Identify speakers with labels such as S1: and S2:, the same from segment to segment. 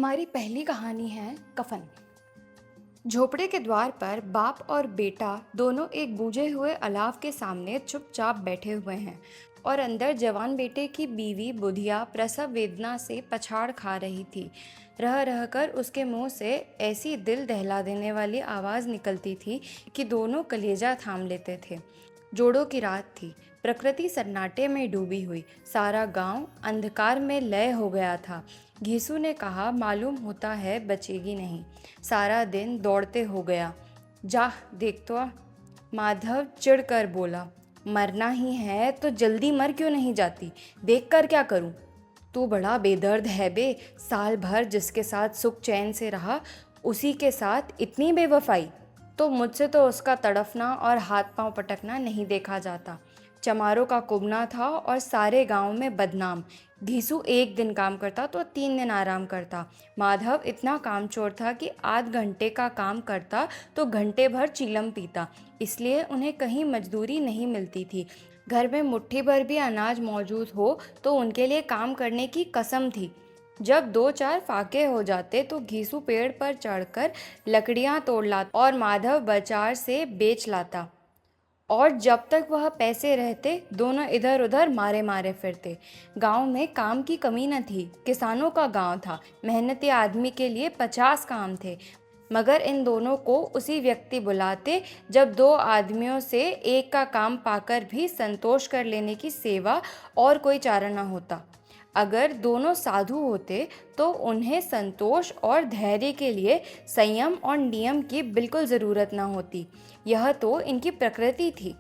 S1: हमारी पहली कहानी है कफन। झोपड़े के द्वार पर बाप और बेटा दोनों एक बूझे हुए अलाव के सामने चुपचाप बैठे हुए हैं और अंदर जवान बेटे की बीवी बुधिया प्रसव वेदना से पछाड़ खा रही थी। रह रहकर उसके मुंह से ऐसी दिल दहला देने वाली आवाज़ निकलती थी कि दोनों कलेजा थाम लेते थे। जोड़ों की रात थी। प्रकृति सन्नाटे में डूबी हुई। सारा गांव अंधकार में लय हो गया था। घीसू ने कहा, मालूम होता है बचेगी नहीं। सारा दिन दौड़ते हो गया। जा देख तो आ। माधव चिढ़कर बोला, मरना ही है तो जल्दी मर क्यों नहीं जाती? देख कर क्या करूं? तू बड़ा बेदर्द है बे। साल भर जिसके साथ सुख चैन से रहा, उसी के साथ इतनी बेवफाई। तो मुझसे तो उसका तड़फना और हाथ पांव पटकना नहीं देखा जाता। चमारों का कुबना था और सारे गांव में बदनाम। घीसू एक दिन काम करता तो 3 दिन आराम करता। माधव इतना कामचोर था कि आध घंटे का काम करता तो घंटे भर चीलम पीता। इसलिए उन्हें कहीं मजदूरी नहीं मिलती थी। घर में मुट्ठी भर भी अनाज मौजूद हो तो उनके लिए काम करने की कसम थी। जब 2-4 फाके हो जाते तो घीसू पेड़ पर चढ़कर लकड़ियां तोड़ लाता और माधव बाजार से बेच लाता। और जब तक वह पैसे रहते दोनों इधर उधर मारे मारे फिरते। गांव में काम की कमी न थी। किसानों का गांव था। मेहनती आदमी के लिए 50 काम थे। मगर इन दोनों को उसी व्यक्ति बुलाते जब 2 आदमियों से एक का काम पाकर भी संतोष कर लेने की सेवा और कोई चारा न होता। अगर दोनों साधु होते तो उन्हें संतोष और धैर्य के लिए संयम और नियम की बिल्कुल ज़रूरत न होती। यह तो इनकी प्रकृति थी।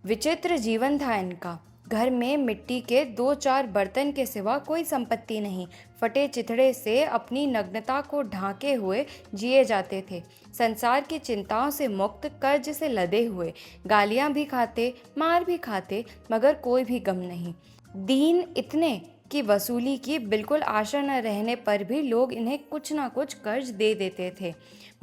S1: विचित्र जीवन था इनका। घर में मिट्टी के 2-4 बर्तन के सिवा कोई संपत्ति नहीं। फटे चिथड़े से अपनी नग्नता को ढांके हुए जिए जाते थे। संसार की चिंताओं से मुक्त, कर्ज से लदे हुए। गालियां भी खाते, मार भी खाते, मगर कोई भी गम नहीं। दीन इतने कि वसूली की बिल्कुल आशा न रहने पर भी लोग इन्हें कुछ ना कुछ कर्ज दे देते थे।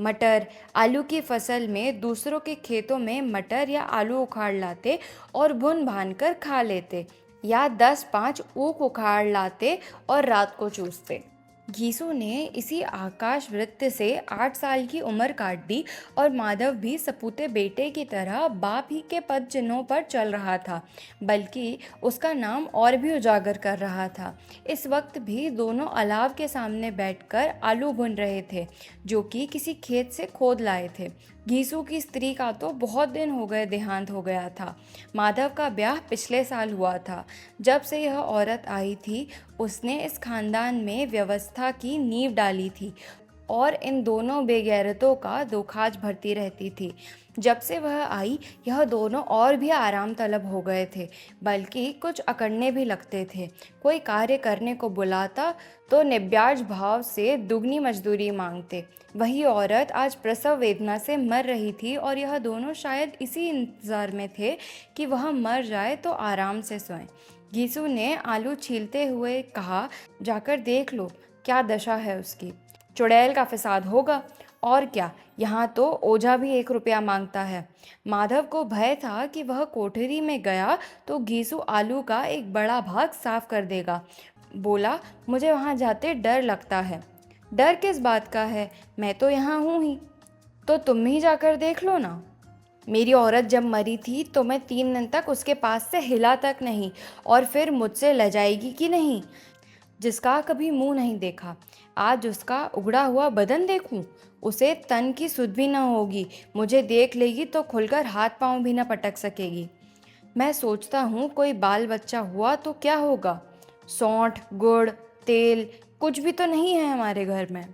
S1: मटर, आलू की फसल में दूसरों के खेतों में मटर या आलू उखाड़ लाते और भुन भान कर खा लेते, या 10-5 ऊख उखाड़ लाते और रात को चूसते। घीसू ने इसी आकाश वृत्त से 8 साल की उम्र काट दी और माधव भी सपूते बेटे की तरह बाप ही के पद चिन्हों पर चल रहा था, बल्कि उसका नाम और भी उजागर कर रहा था। इस वक्त भी दोनों अलाव के सामने बैठकर आलू भून रहे थे, जो कि किसी खेत से खोद लाए थे। घीसू की स्त्री का तो बहुत दिन हो गए देहांत हो गया था। माधव का ब्याह पिछले साल हुआ था। जब से यह औरत आई थी उसने इस खानदान में व्यवस्था की नींव डाली थी और इन दोनों बेगैरतों का दोखाज भरती रहती थी। जब से वह आई यह दोनों और भी आराम तलब हो गए थे, बल्कि कुछ अकड़ने भी लगते थे। कोई कार्य करने को बुलाता तो निब्याज भाव से दुगनी मजदूरी मांगते। वही औरत आज प्रसव वेदना से मर रही थी और यह दोनों शायद इसी इंतज़ार में थे कि वह मर जाए तो आराम से सोएं। घीसू ने आलू छीलते हुए कहा, जाकर देख लो क्या दशा है उसकी। चुड़ैल का फिसाद होगा और क्या, यहाँ तो ओझा भी 1 रुपया मांगता है। माधव को भय था कि वह कोठरी में गया तो घीसू आलू का एक बड़ा भाग साफ कर देगा। बोला, मुझे वहाँ जाते डर लगता है। डर किस बात का है, मैं तो यहाँ हूँ ही। तो तुम ही जाकर देख लो ना। मेरी औरत जब मरी थी तो मैं 3 दिन तक उसके पास से हिला तक नहीं, और फिर मुझसे लजाएगी कि नहीं? जिसका कभी मुंह नहीं देखा, आज उसका उगड़ा हुआ बदन देखूं? उसे तन की सुध भी न होगी। मुझे देख लेगी तो खुलकर हाथ पांव भी न पटक सकेगी। मैं सोचता हूँ कोई बाल बच्चा हुआ तो क्या होगा। सौंठ, गुड़, तेल कुछ भी तो नहीं है हमारे घर में।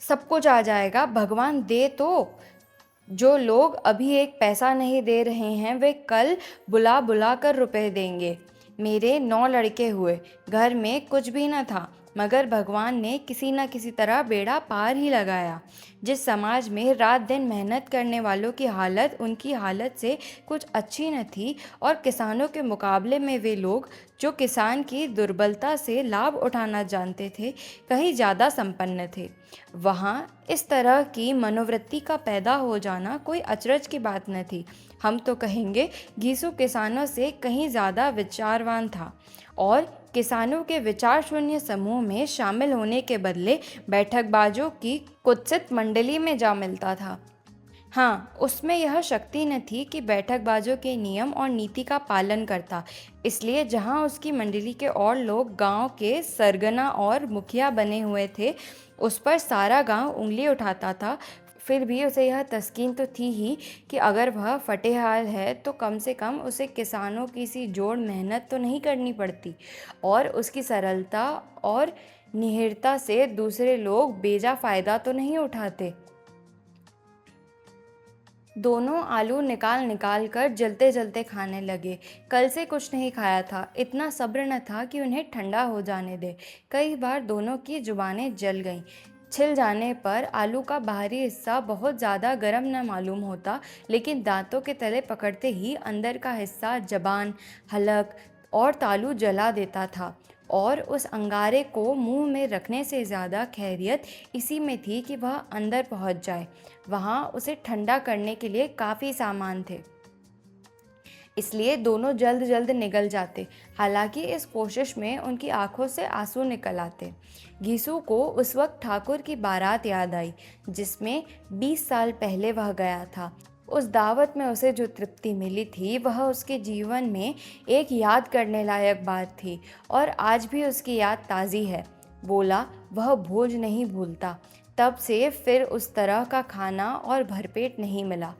S1: सब कुछ आ जाएगा, भगवान दे तो। जो लोग अभी 1 पैसा नहीं दे रहे हैं वे कल बुला बुला कर रुपए देंगे। मेरे 9 लड़के हुए, घर में कुछ भी न था, मगर भगवान ने किसी न किसी तरह बेड़ा पार ही लगाया। जिस समाज में रात दिन मेहनत करने वालों की हालत उनकी हालत से कुछ अच्छी न थी, और किसानों के मुकाबले में वे लोग जो किसान की दुर्बलता से लाभ उठाना जानते थे कहीं ज़्यादा संपन्न थे, वहाँ इस तरह की मनोवृत्ति का पैदा हो जाना कोई अचरज की बात न थी। हम तो कहेंगे घीसू किसानों से कहीं ज़्यादा विचारवान था। और किसानों के विचार शून्य समूह में शामिल होने के बदले बैठकबाजों की कुत्सित मंडली में जा मिलता था। हाँ, उसमें यह शक्ति न थी कि बैठकबाजों के नियम और नीति का पालन करता, इसलिए जहाँ उसकी मंडली के और लोग गांव के सरगना और मुखिया बने हुए थे, उस पर सारा गांव उंगली उठाता था। फिर भी उसे यह तस्कीन तो थी ही कि अगर वह फटेहाल है तो कम से कम उसे किसानों की सी जोड़ मेहनत तो नहीं करनी पड़ती, और उसकी सरलता और निहिरता से दूसरे लोग बेजा फ़ायदा तो नहीं उठाते। दोनों आलू निकाल निकाल कर जलते जलते खाने लगे। कल से कुछ नहीं खाया था, इतना सब्र न था कि उन्हें ठंडा हो जाने दे। कई बार दोनों की जुबानें जल गईं। छिल जाने पर आलू का बाहरी हिस्सा बहुत ज़्यादा गर्म न मालूम होता, लेकिन दांतों के तले पकड़ते ही अंदर का हिस्सा जबान, हलक और तालू जला देता था। और उस अंगारे को मुंह में रखने से ज़्यादा खैरियत इसी में थी कि वह अंदर पहुंच जाए। वहां उसे ठंडा करने के लिए काफ़ी सामान थे, इसलिए दोनों जल्द जल्द निगल जाते। हालांकि इस कोशिश में उनकी आंखों से आंसू निकल आते। घीसू को उस वक्त ठाकुर की बारात याद आई, जिसमें 20 साल पहले वह गया था। उस दावत में उसे जो तृप्ति मिली थी, वह उसके जीवन में एक याद करने लायक बात थी, और आज भी उसकी याद ताज़ी है। बोला, वह भोज नहीं भूलता। तब से फिर उस तरह का खाना और भरपेट नहीं मिला।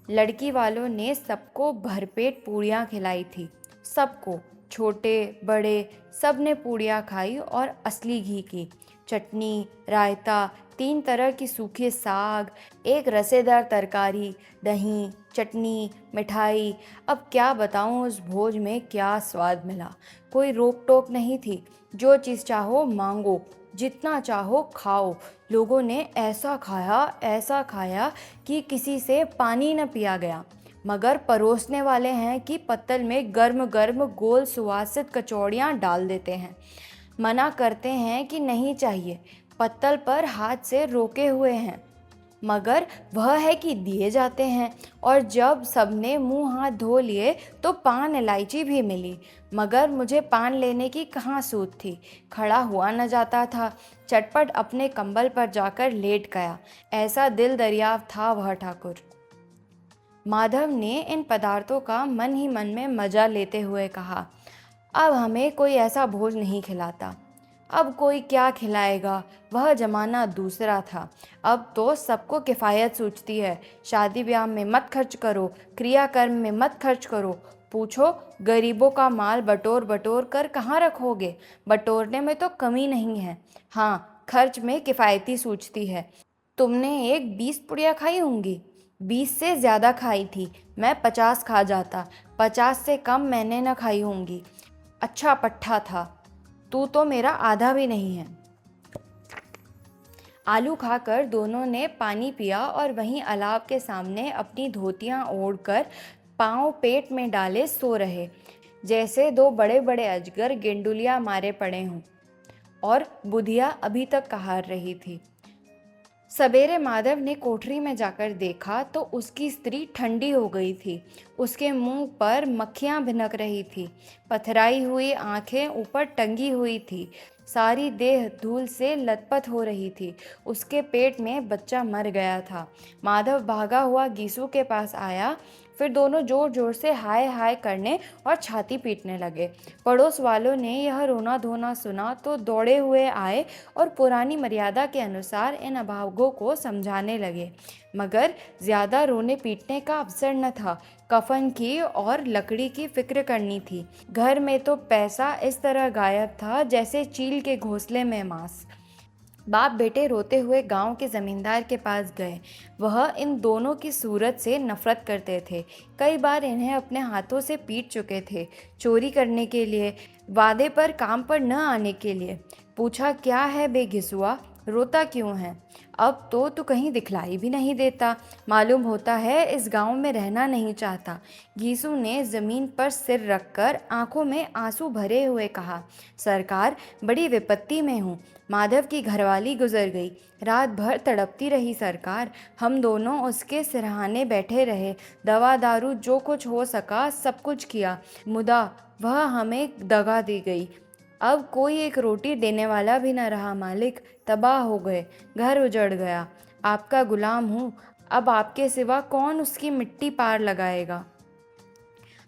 S1: लड़की वालों ने सबको भरपेट पूड़ियाँ खिलाई थी। सबको, छोटे बड़े, सब ने पूड़ियाँ खाई, और असली घी की। चटनी, रायता, 3 तरह की सूखी साग, एक रसेदार तरकारी, दही, चटनी, मिठाई। अब क्या बताऊं उस भोज में क्या स्वाद मिला। कोई रोक टोक नहीं थी, जो चीज़ चाहो मांगो, जितना चाहो खाओ। लोगों ने ऐसा खाया कि किसी से पानी न पिया गया। मगर परोसने वाले हैं कि पत्तल में गर्म गर्म गोल सुवासित कचौड़ियाँ डाल देते हैं। मना करते हैं कि नहीं चाहिए, पत्तल पर हाथ से रोके हुए हैं, मगर वह है कि दिए जाते हैं। और जब सबने मुंह हाथ धो लिए तो पान इलायची भी मिली, मगर मुझे पान लेने की कहाँ सूझ थी। खड़ा हुआ न जाता था, चटपट अपने कंबल पर जाकर लेट गया। ऐसा दिल दरियाव था वह ठाकुर। माधव ने इन पदार्थों का मन ही मन में मजा लेते हुए कहा, अब हमें कोई ऐसा भोज नहीं खिलाता। अब कोई क्या खिलाएगा, वह जमाना दूसरा था। अब तो सबको किफ़ायत सूझती है। शादी ब्याह में मत खर्च करो, क्रियाकर्म में मत खर्च करो। पूछो, गरीबों का माल बटोर बटोर कर कहाँ रखोगे। बटोरने में तो कमी नहीं है, हाँ खर्च में किफ़ायती सूझती है। तुमने एक 20 पुड़िया खाई होंगी। 20 से ज़्यादा खाई थी, मैं 50 खा जाता। 50 से कम मैंने न खाई होंगी। अच्छा पट्ठा था, तू तो मेरा आधा भी नहीं है। आलू खाकर दोनों ने पानी पिया, और वहीं अलाव के सामने अपनी धोतियां ओढ़कर पांव पेट में डाले सो रहे, जैसे 2 बड़े बड़े अजगर गेंडुलिया मारे पड़े हों। और बुधिया अभी तक कहार रही थी। सवेरे माधव ने कोठरी में जाकर देखा तो उसकी स्त्री ठंडी हो गई थी। उसके मुंह पर मक्खियां भिनक रही थी, पथराई हुई आंखें ऊपर टंगी हुई थी, सारी देह धूल से लथपथ हो रही थी। उसके पेट में बच्चा मर गया था। माधव भागा हुआ गीसू के पास आया, फिर दोनों जोर जोर से हाय हाय करने और छाती पीटने लगे। पड़ोस वालों ने यह रोना धोना सुना तो दौड़े हुए आए और पुरानी मर्यादा के अनुसार इन अभावों को समझाने लगे, मगर ज़्यादा रोने पीटने का अवसर न था। कफन की और लकड़ी की फिक्र करनी थी। घर में तो पैसा इस तरह गायब था जैसे चील के घोंसले में मांस। बाप बेटे रोते हुए गांव के जमींदार के पास गए। वह इन दोनों की सूरत से नफरत करते थे। कई बार इन्हें अपने हाथों से पीट चुके थे, चोरी करने के लिए, वादे पर काम पर न आने के लिए। पूछा, क्या है बे घिसुआ, रोता क्यों है? अब तो तू कहीं दिखलाई भी नहीं देता, मालूम होता है इस गांव में रहना नहीं चाहता। घीसू ने ज़मीन पर सिर रखकर आंखों में आंसू भरे हुए कहा, सरकार बड़ी विपत्ति में हूँ। माधव की घरवाली गुजर गई, रात भर तड़पती रही सरकार। हम दोनों उसके सिरहाने बैठे रहे, दवा दारू जो कुछ हो सका सब कुछ किया, मुदा वह हमें दगा दी गई। अब कोई एक रोटी देने वाला भी न रहा मालिक, तबाह हो गए, घर उजड़ गया। आपका गुलाम हूँ, अब आपके सिवा कौन उसकी मिट्टी पार लगाएगा।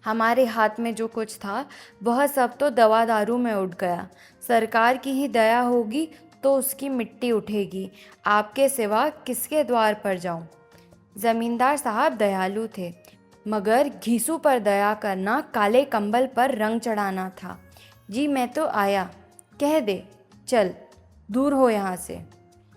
S1: हमारे हाथ में जो कुछ था वह सब तो दवा दारू में उठ गया। सरकार की ही दया होगी तो उसकी मिट्टी उठेगी, आपके सिवा किसके द्वार पर जाऊं। जमींदार साहब दयालु थे, मगर घीसू पर दया करना काले कंबल पर रंग चढ़ाना था। जी मैं तो आया, कह दे, चल दूर हो यहाँ से।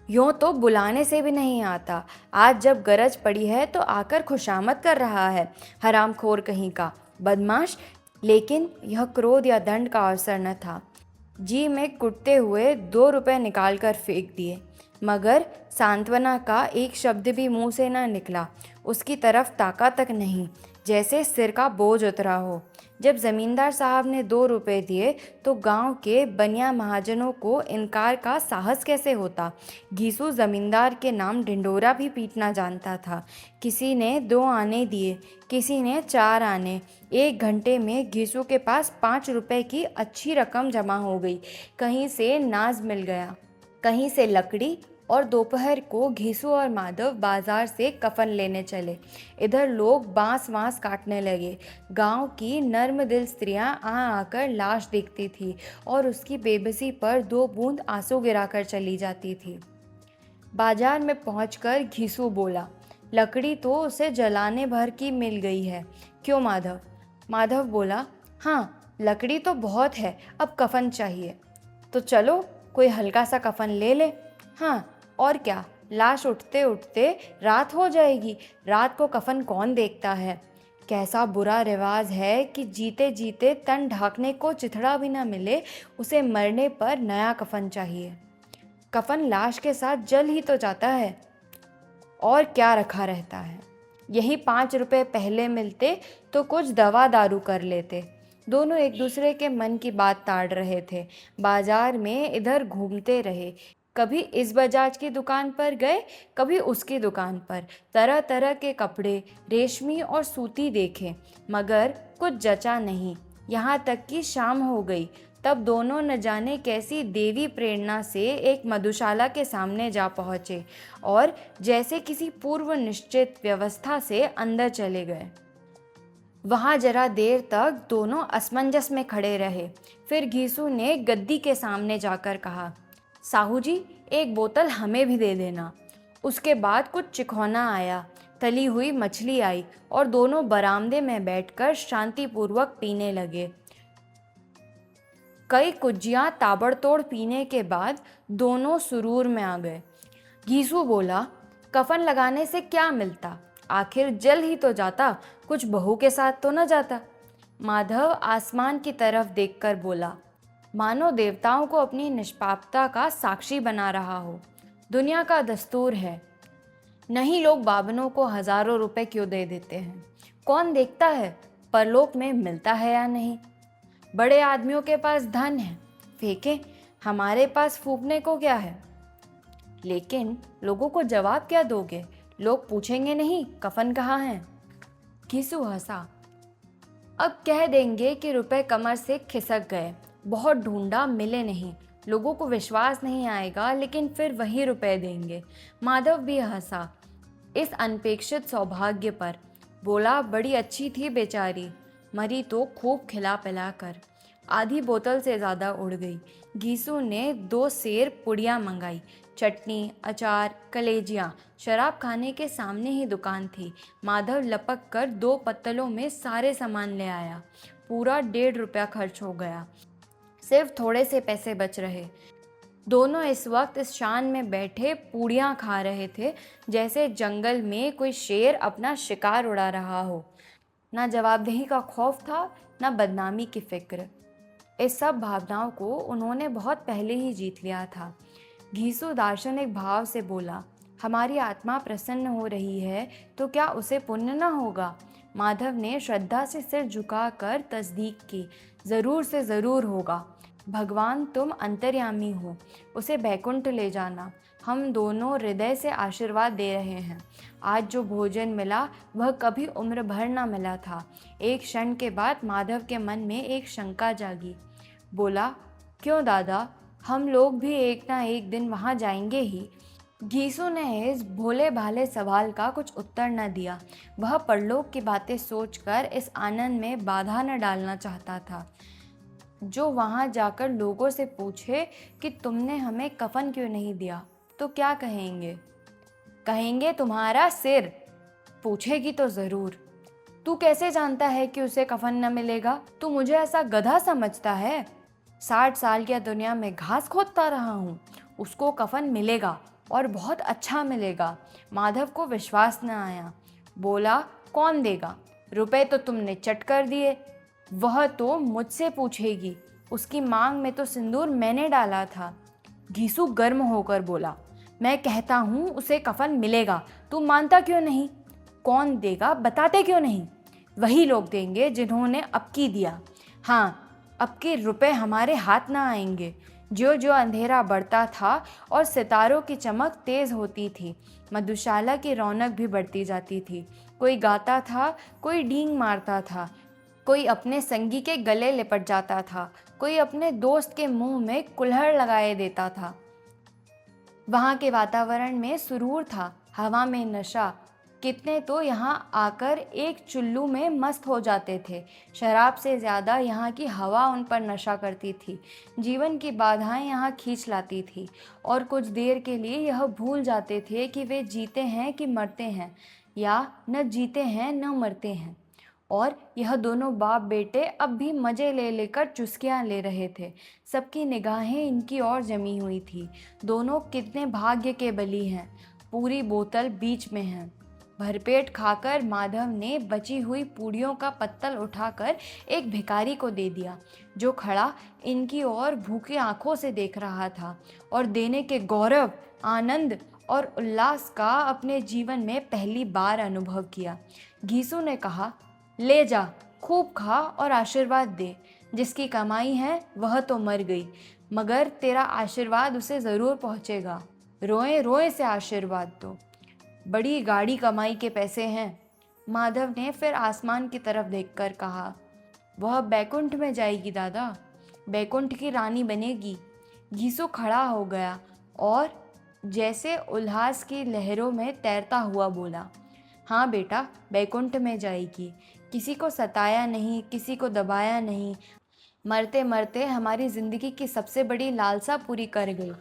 S1: यूँ तो बुलाने से भी नहीं आता, आज जब गरज पड़ी है तो आकर खुशामद कर रहा है, हरामखोर कहीं का, बदमाश। लेकिन यह क्रोध या दंड का अवसर न था। जी में कुटते हुए 2 रुपए निकाल कर फेंक दिए, मगर सांत्वना का एक शब्द भी मुंह से न निकला। उसकी तरफ ताका तक नहीं, जैसे सिर का बोझ उतरा हो। जब जमींदार साहब ने 2 रुपए दिए तो गांव के बनिया महाजनों को इनकार का साहस कैसे होता। घीसू जमींदार के नाम ढिंडोरा भी पीटना जानता था। किसी ने 2 आने दिए, किसी ने 4 आने। 1 घंटे में घीसू के पास 5 रुपए की अच्छी रकम जमा हो गई। कहीं से नाज मिल गया, कहीं से लकड़ी, और दोपहर को घीसू और माधव बाजार से कफन लेने चले। इधर लोग बांस वांस काटने लगे। गांव की नर्म दिल स्त्रियां आकर लाश देखती थी और उसकी बेबसी पर 2 बूंद आंसू गिराकर चली जाती थी। बाजार में पहुंचकर घीसू बोला, लकड़ी तो उसे जलाने भर की मिल गई है, क्यों माधव। माधव बोला, हाँ लकड़ी तो बहुत है, अब कफन चाहिए। तो चलो कोई हल्का सा कफन ले ले। हाँ और क्या, लाश उठते उठते रात हो जाएगी, रात को कफन कौन देखता है। कैसा बुरा रिवाज है कि जीते जीते तन ढांकने को चिथड़ा भी ना मिले, उसे मरने पर नया कफन चाहिए। कफन लाश के साथ जल ही तो जाता है, और क्या रखा रहता है। यही 5 रुपए पहले मिलते तो कुछ दवा दारू कर लेते। दोनों एक दूसरे के मन की बात ताड़ रहे थे। बाजार में इधर घूमते रहे, कभी इस बजाज की दुकान पर गए, कभी उसकी दुकान पर। तरह तरह के कपड़े, रेशमी और सूती देखे, मगर कुछ जचा नहीं। यहाँ तक कि शाम हो गई, तब दोनों न जाने कैसी देवी प्रेरणा से एक मधुशाला के सामने जा पहुँचे और जैसे किसी पूर्व निश्चित व्यवस्था से अंदर चले गए। वहाँ जरा देर तक दोनों असमंजस में खड़े रहे। फिर घीसू ने गद्दी के सामने जाकर कहा, साहू जी एक बोतल हमें भी दे देना। उसके बाद कुछ चिखौना आया, तली हुई मछली आई और दोनों बरामदे में बैठकर शांतिपूर्वक पीने लगे। कई कुज्जियाँ ताबड़तोड़ पीने के बाद दोनों सुरूर में आ गए। घीसू बोला, कफन लगाने से क्या मिलता, आखिर जल ही तो जाता, कुछ बहू के साथ तो न जाता। माधव आसमान की तरफ देखकर बोला, मानो देवताओं को अपनी निष्पापता का साक्षी बना रहा हो। दुनिया का दस्तूर है, नहीं लोग बाबनों को हजारों रुपए क्यों दे देते हैं। कौन देखता है परलोक में मिलता है या नहीं। बड़े आदमियों के पास धन है, फेंके, हमारे पास फूकने को क्या है। लेकिन लोगों को जवाब क्या दोगे, लोग पूछेंगे नहीं कफन कहाँ है। घीसू हंसा, अब कह देंगे कि रुपए कमर से खिसक गए, बहुत ढूंढा मिले नहीं, लोगों को विश्वास नहीं आएगा, लेकिन फिर वही रुपए देंगे। माधव भी हंसा इस अनपेक्षित सौभाग्य पर, बोला, बड़ी अच्छी थी बेचारी, मरी तो खूब खिला पिला कर। आधी बोतल से ज़्यादा उड़ गई। घीसू ने 2 सेर पुड़ियाँ मंगाई, चटनी, अचार, कलेजियाँ। शराब खाने के सामने ही दुकान थी। माधव लपक कर 2 पत्तलों में सारे सामान ले आया। पूरा 1.5 रुपया खर्च हो गया, सिर्फ थोड़े से पैसे बच रहे। दोनों इस वक्त इस शान में बैठे पूड़ियाँ खा रहे थे जैसे जंगल में कोई शेर अपना शिकार उड़ा रहा हो। ना जवाबदेही का खौफ था, ना बदनामी की फिक्र। इस सब भावनाओं को उन्होंने बहुत पहले ही जीत लिया था। घीसू दार्शनिक भाव से बोला, हमारी आत्मा प्रसन्न हो रही है तो क्या उसे पुण्य न होगा। माधव ने श्रद्धा से सिर झुकाकर तस्दीक की, ज़रूर से ज़रूर होगा। भगवान तुम अंतर्यामी हो, उसे बैकुंठ ले जाना। हम दोनों हृदय से आशीर्वाद दे रहे हैं। आज जो भोजन मिला वह कभी उम्र भर ना मिला था। एक क्षण के बाद माधव के मन में एक शंका जागी। बोला, क्यों दादा, हम लोग भी एक ना एक दिन वहाँ जाएंगे ही। घीसू ने इस भोले भाले सवाल का कुछ उत्तर न दिया। वह परलोक की बातें सोचकर इस आनंद में बाधा न डालना चाहता था। जो वहाँ जाकर लोगों से पूछे कि तुमने हमें कफन क्यों नहीं दिया, तो क्या कहेंगे? कहेंगे तुम्हारा सिर। पूछेगी तो ज़रूर, तू कैसे जानता है कि उसे कफन न मिलेगा? तू मुझे ऐसा गधा समझता है? 60 साल की दुनिया में घास खोदता रहा हूँ, उसको कफन मिलेगा और बहुत अच्छा मिलेगा। माधव को विश्वास न आया। बोला, कौन देगा? रुपए तो तुमने चट कर दिए। वह तो मुझसे पूछेगी, उसकी मांग में तो सिंदूर मैंने डाला था। घीसू गर्म होकर बोला, मैं कहता हूँ उसे कफन मिलेगा, तू मानता क्यों नहीं? कौन देगा बताते क्यों नहीं? वही लोग देंगे जिन्होंने अब की दिया। हाँ, अब के रुपए हमारे हाथ ना आएंगे। ज्यों ज्यों अंधेरा बढ़ता था और सितारों की चमक तेज होती थी, मधुशाला की रौनक भी बढ़ती जाती थी। कोई गाता था, कोई डींग मारता था, कोई अपने संगी के गले लिपट जाता था, कोई अपने दोस्त के मुंह में कुल्हड़ लगाए देता था। वहाँ के वातावरण में सुरूर था, हवा में नशा। कितने तो यहाँ आकर एक चुल्लू में मस्त हो जाते थे। शराब से ज़्यादा यहाँ की हवा उन पर नशा करती थी। जीवन की बाधाएं यहाँ खींच लाती थी और कुछ देर के लिए यह भूल जाते थे कि वे जीते हैं कि मरते हैं, या न जीते हैं न मरते हैं। और यह दोनों बाप बेटे अब भी मज़े ले लेकर चुस्कियाँ ले रहे थे। सबकी निगाहें इनकी ओर जमी हुई थी। दोनों कितने भाग्य के बली हैं। पूरी बोतल बीच में है। भरपेट खाकर माधव ने बची हुई पूड़ियों का पत्तल उठाकर एक भिखारी को दे दिया, जो खड़ा इनकी ओर भूखी आंखों से देख रहा था और देने के गौरव, आनंद और उल्लास का अपने जीवन में पहली बार अनुभव किया। घीसू ने कहा, ले जा, खूब खा और आशीर्वाद दे। जिसकी कमाई है वह तो मर गई, मगर तेरा आशीर्वाद उसे ज़रूर पहुँचेगा। रोए रोए से आशीर्वाद दो। बड़ी गाड़ी कमाई के पैसे हैं। माधव ने फिर आसमान की तरफ देखकर कहा, वह बैकुंठ में जाएगी दादा, बैकुंठ की रानी बनेगी। घीसू खड़ा हो गया और जैसे उल्लास की लहरों में तैरता हुआ बोला, हाँ बेटा, बैकुंठ में जाएगी। किसी को सताया नहीं, किसी को दबाया नहीं। मरते मरते हमारी ज़िंदगी की सबसे बड़ी लालसा पूरी कर गई।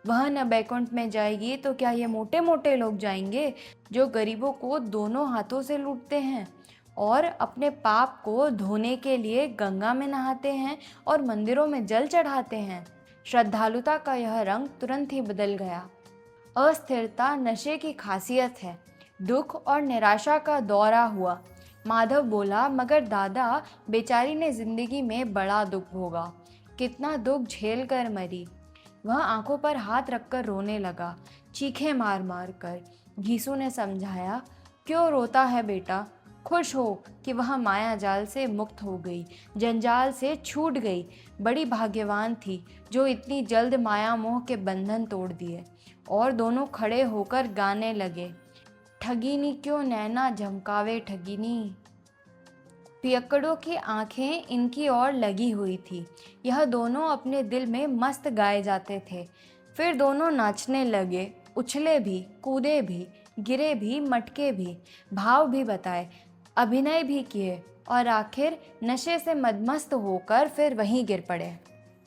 S1: वह न बैकुंठ में जाएगी तो क्या ये मोटे मोटे लोग जाएंगे, जो गरीबों को दोनों हाथों से लूटते हैं और अपने पाप को धोने के लिए गंगा में नहाते हैं और मंदिरों में जल चढ़ाते हैं? श्रद्धालुता का यह रंग तुरंत ही बदल गया। अस्थिरता नशे की खासियत है। दुख और निराशा का दौरा हुआ। माधव बोला, मगर दादा, बेचारी ने जिंदगी में बड़ा दुख भोगा, कितना दुख झेल कर मरी। वह आंखों पर हाथ रखकर रोने लगा, चीखें मार मार कर। घीसू ने समझाया, क्यों रोता है बेटा? खुश हो कि वह माया जाल से मुक्त हो गई, जंजाल से छूट गई। बड़ी भाग्यवान थी जो इतनी जल्द माया मोह के बंधन तोड़ दिए। और दोनों खड़े होकर गाने लगे, ठगीनी क्यों नैना झमकावे ठगीनी। पियक्कड़ों की आंखें इनकी ओर लगी हुई थी। यह दोनों अपने दिल में मस्त गाए जाते थे। फिर दोनों नाचने लगे, उछले भी, कूदे भी, गिरे भी, मटके भी, भाव भी बताए, अभिनय भी किए और आखिर नशे से मदमस्त होकर फिर वहीं गिर पड़े।